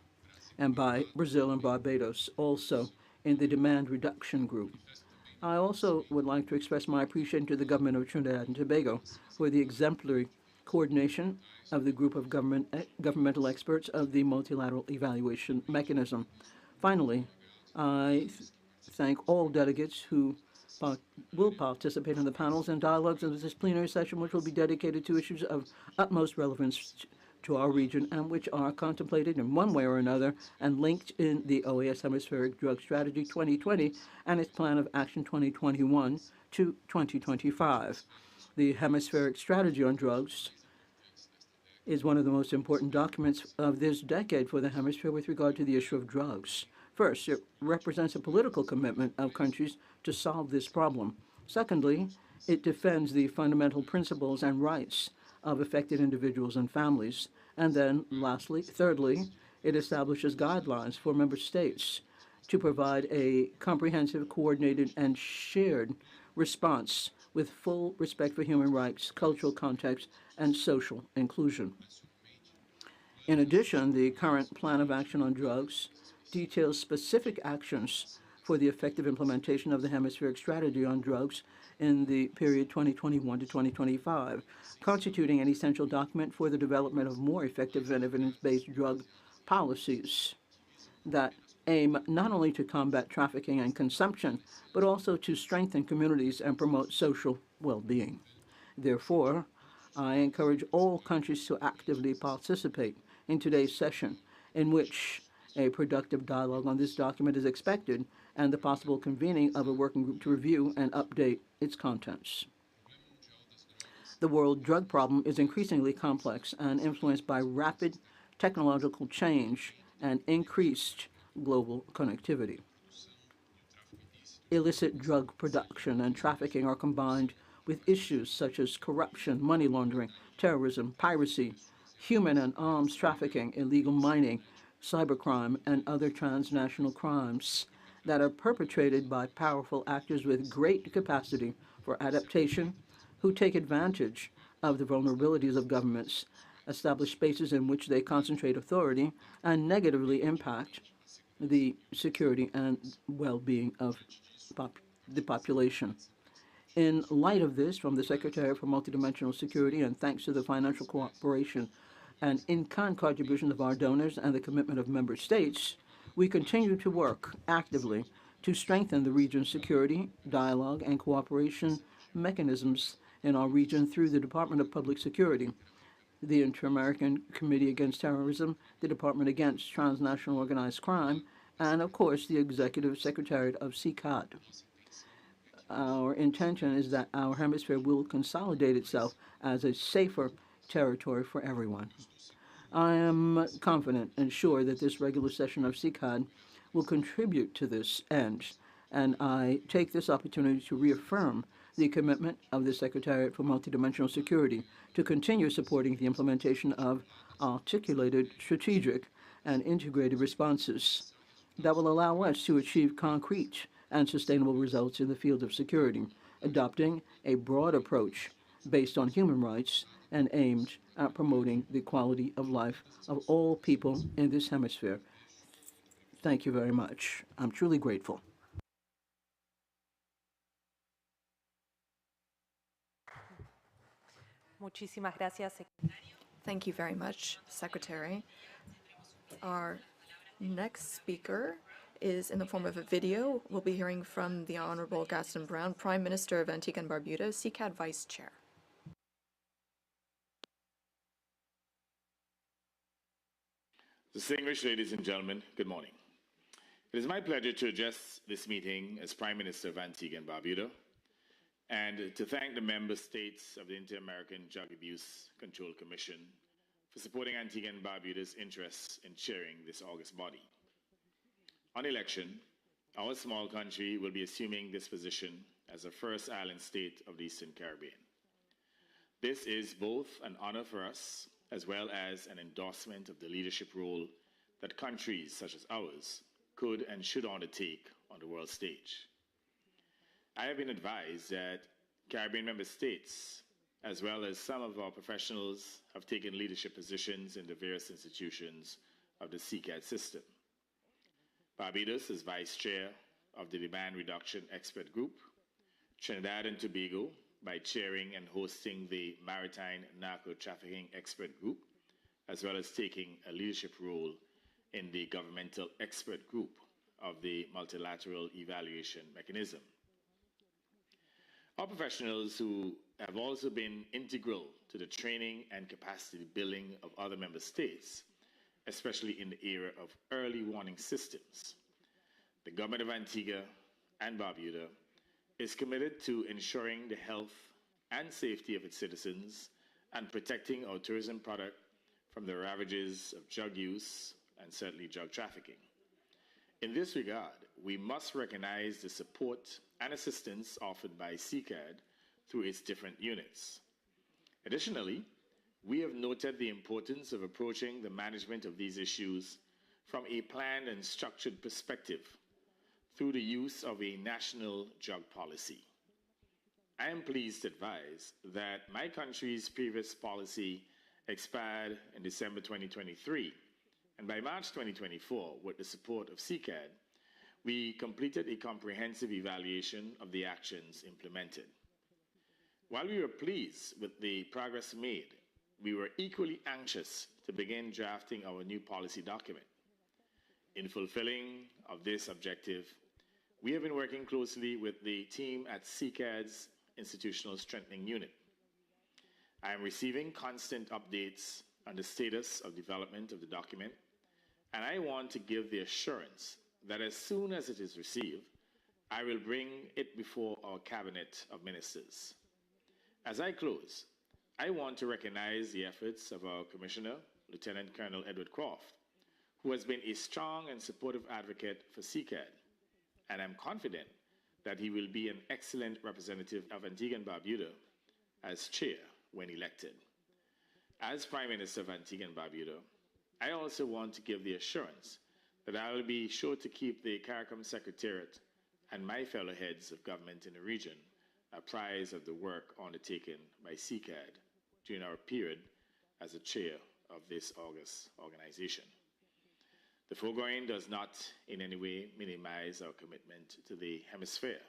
and by Brazil and Barbados also in the Demand Reduction Group. I also would like to express my appreciation to the government of Trinidad and Tobago for the exemplary coordination of the group of governmental experts of the multilateral evaluation mechanism. Finally, I thank all delegates who will participate in the panels and dialogues of this plenary session, which will be dedicated to issues of utmost relevance to our region and which are contemplated in one way or another and linked in the OAS Hemispheric Drug Strategy 2020 and its Plan of Action 2021 to 2025. The Hemispheric Strategy on Drugs is one of the most important documents of this decade for the hemisphere with regard to the issue of drugs. First, it represents a political commitment of countries to solve this problem. Secondly, it defends the fundamental principles and rights of affected individuals and families. And then, thirdly, it establishes guidelines for member states to provide a comprehensive, coordinated, and shared response with full respect for human rights, cultural context, and social inclusion. In addition, the current Plan of Action on Drugs details specific actions for the effective implementation of the Hemispheric Strategy on Drugs in the period 2021 to 2025, constituting an essential document for the development of more effective and evidence-based drug policies that aim not only to combat trafficking and consumption, but also to strengthen communities and promote social well-being. Therefore, I encourage all countries to actively participate in today's session, in which a productive dialogue on this document is expected and the possible convening of a working group to review and update its contents. The world drug problem is increasingly complex and influenced by rapid technological change and increased global connectivity. Illicit drug production and trafficking are combined with issues such as corruption, money laundering, terrorism, piracy, human and arms trafficking, illegal mining, cybercrime, and other transnational crimes that are perpetrated by powerful actors with great capacity for adaptation who take advantage of the vulnerabilities of governments, establish spaces in which they concentrate authority, and negatively impact the security and well-being of the population. In light of this, from the Secretary for Multidimensional Security, and thanks to the financial cooperation and in-kind contributions of our donors and the commitment of member states, we continue to work actively to strengthen the region's security, dialogue, and cooperation mechanisms in our region through the Department of Public Security, the Inter-American Committee Against Terrorism, the Department Against Transnational Organized Crime, and, of course, the Executive Secretariat of CICAD. Our intention is that our hemisphere will consolidate itself as a safer territory for everyone. I am confident and sure that this regular session of CICAD will contribute to this end, and I take this opportunity to reaffirm the commitment of the Secretariat for Multidimensional Security to continue supporting the implementation of articulated, strategic, and integrated responses that will allow us to achieve concrete and sustainable results in the field of security, adopting a broad approach based on human rights and aimed at promoting the quality of life of all people in this hemisphere. Thank you very much. I'm truly grateful. Muchísimas gracias. Thank you very much, Secretary. Our next speaker is in the form of a video. We'll be hearing from the Honorable Gaston Brown, Prime Minister of Antigua and Barbuda, CICAD Vice Chair. Distinguished ladies and gentlemen, good morning. It is my pleasure to address this meeting as Prime Minister of Antigua and Barbuda and to thank the member states of the Inter-American Drug Abuse Control Commission for supporting Antigua and Barbuda's interests in chairing this August body. On election, our small country will be assuming this position as the first island state of the Eastern Caribbean. This is both an honor for us as well as an endorsement of the leadership role that countries such as ours could and should undertake on the world stage. I have been advised that Caribbean member states, as well as some of our professionals, have taken leadership positions in the various institutions of the CICAD system. Barbados is Vice Chair of the Demand Reduction Expert Group, Trinidad and Tobago by chairing and hosting the Maritime Narco Trafficking Expert Group, as well as taking a leadership role in the governmental expert group of the multilateral evaluation mechanism. Our professionals who have also been integral to the training and capacity building of other member states, especially in the area of early warning systems. The government of Antigua and Barbuda is committed to ensuring the health and safety of its citizens and protecting our tourism product from the ravages of drug use and certainly drug trafficking. In this regard, we must recognize the support and assistance offered by CCAD through its different units. Additionally, we have noted the importance of approaching the management of these issues from a planned and structured perspective through the use of a national drug policy. I am pleased to advise that my country's previous policy expired in December 2023, and by March 2024, with the support of CCAD, we completed a comprehensive evaluation of the actions implemented. While we were pleased with the progress made, we were equally anxious to begin drafting our new policy document. In fulfilling of this objective, we have been working closely with the team at CCAD's Institutional Strengthening Unit. I am receiving constant updates on the status of development of the document, and I want to give the assurance that as soon as it is received, I will bring it before our Cabinet of Ministers. As I close, I want to recognize the efforts of our Commissioner, Lieutenant Colonel Edward Croft, who has been a strong and supportive advocate for CCAD, and I'm confident that he will be an excellent representative of Antigua and Barbuda as chair when elected. As Prime Minister of Antigua and Barbuda, I also want to give the assurance that I will be sure to keep the CARICOM Secretariat and my fellow heads of government in the region apprised of the work undertaken by CCAD during our period as the chair of this august organization. The foregoing does not in any way minimize our commitment to the hemisphere.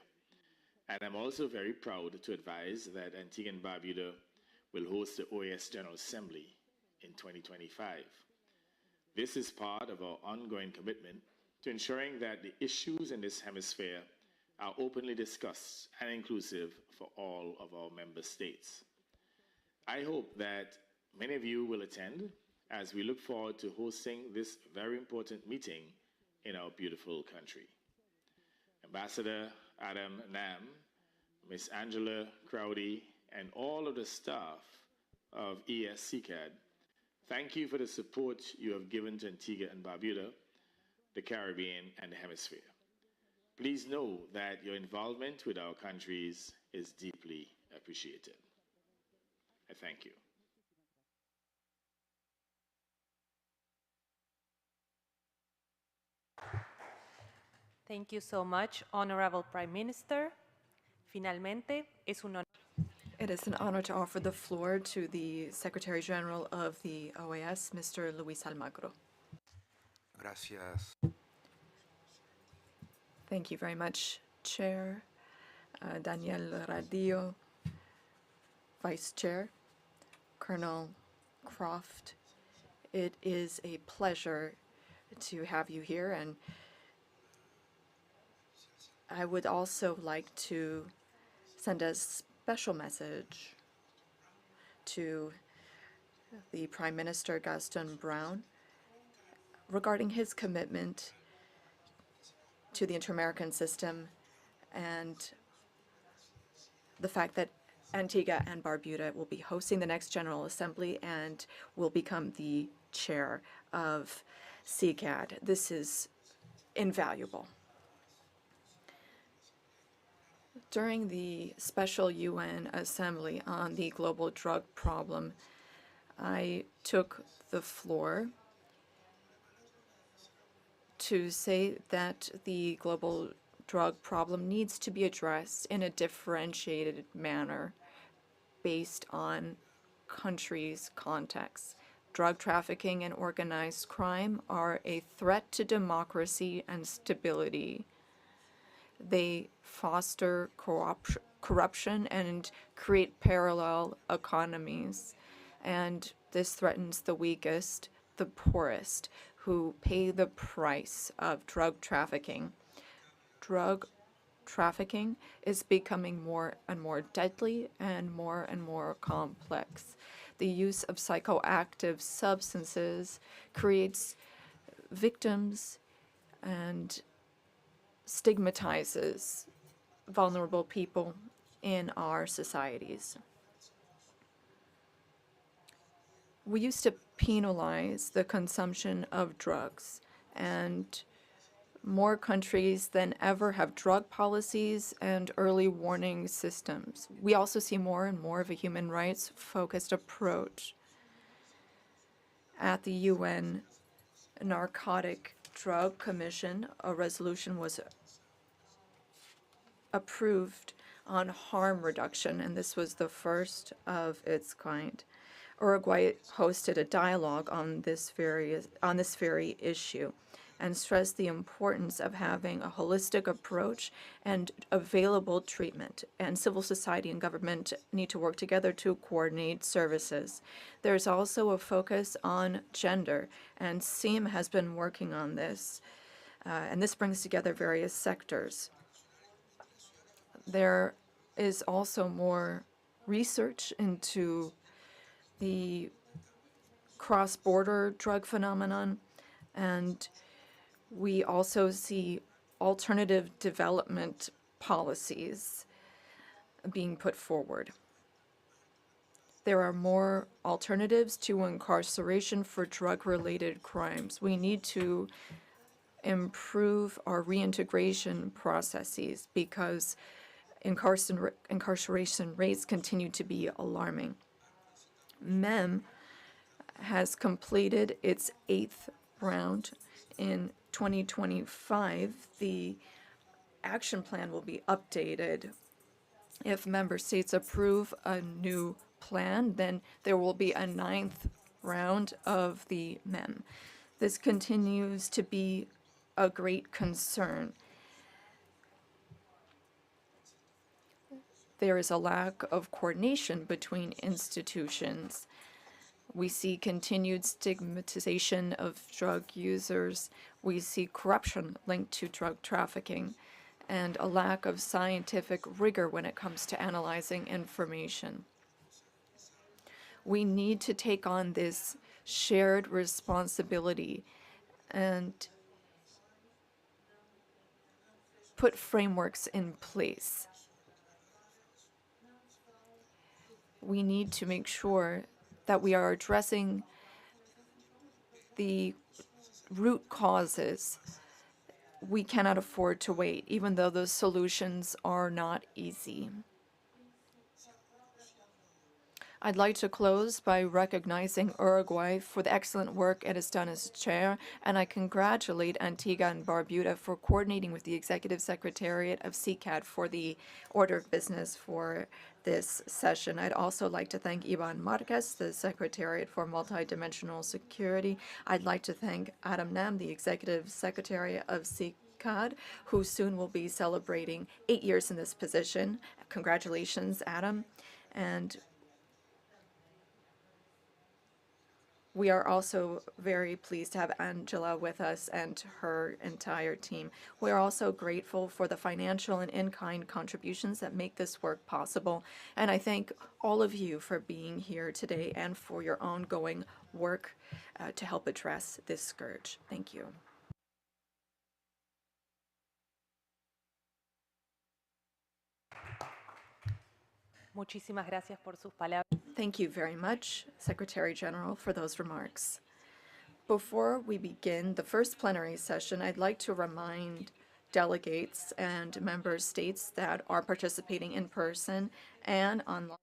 And I'm also very proud to advise that Antigua and Barbuda will host the OAS General Assembly in 2025. This is part of our ongoing commitment to ensuring that the issues in this hemisphere are openly discussed and inclusive for all of our member states. I hope that many of you will attend as we look forward to hosting this very important meeting in our beautiful country. Ambassador Adam Nam, Ms. Angela Crowdy, and all of the staff of ESCCAD, thank you for the support you have given to Antigua and Barbuda, the Caribbean, and the Hemisphere. Please know that your involvement with our countries is deeply appreciated. I thank you. Thank you so much, Honorable Prime Minister. Finalmente, es un honor. It is an honor to offer the floor to the Secretary General of the OAS, Mr. Luis Almagro. Gracias. Thank you very much, Chair Daniel Radillo, Vice Chair, Colonel Croft. It is a pleasure to have you here, and I would also like to send a special message to the Prime Minister Gaston Brown regarding his commitment to the Inter-American system and the fact that Antigua and Barbuda will be hosting the next General Assembly and will become the chair of CCAD. This is invaluable. During the special UN Assembly on the global drug problem, I took the floor to say that the global drug problem needs to be addressed in a differentiated manner based on countries' contexts. Drug trafficking and organized crime are a threat to democracy and stability. They foster corruption and create parallel economies. And this threatens the weakest, the poorest, who pay the price of drug trafficking. Drug trafficking is becoming more and more deadly and more complex. The use of psychoactive substances creates victims and stigmatizes vulnerable people in our societies. We used to penalize the consumption of drugs, and more countries than ever have drug policies and early warning systems. We also see more and more of a human rights focused approach. At the UN Narcotic Drug Commission, a resolution was approved on harm reduction, and this was the first of its kind. Uruguay hosted a dialogue on this very issue and stressed the importance of having a holistic approach and available treatment. And civil society and government need to work together to coordinate services. There's also a focus on gender, and SEAM has been working on this, and this brings together various sectors. There is also more research into the cross-border drug phenomenon, and we also see alternative development policies being put forward. There are more alternatives to incarceration for drug-related crimes. We need to improve our reintegration processes because incarceration rates continue to be alarming. MEM has completed its 8th round. In 2025, the action plan will be updated. If member states approve a new plan, then there will be a 9th round of the MEM. This continues to be a great concern. There is a lack of coordination between institutions. We see continued stigmatization of drug users. We see corruption linked to drug trafficking and a lack of scientific rigor when it comes to analyzing information. We need to take on this shared responsibility and put frameworks in place. We need to make sure that we are addressing the root causes. We cannot afford to wait, even though those solutions are not easy. I'd like to close by recognizing Uruguay for the excellent work it has done as chair, and I congratulate Antigua and Barbuda for coordinating with the Executive Secretariat of CICAD for the order of business for this session. I'd also like to thank Ivan Marquez, the Secretariat for Multidimensional Security. I'd like to thank Adam Nam, the Executive Secretary of CICAD, who soon will be celebrating 8 years in this position. Congratulations, Adam. And we are also very pleased to have Angela with us and her entire team. We are also grateful for the financial and in-kind contributions that make this work possible. And I thank all of you for being here today and for your ongoing work to help address this scourge. Thank you. Muchísimas gracias por sus palabras. Thank you very much, Secretary General, for those remarks. Before we begin the first plenary session, I'd like to remind delegates and member states that are participating in person and online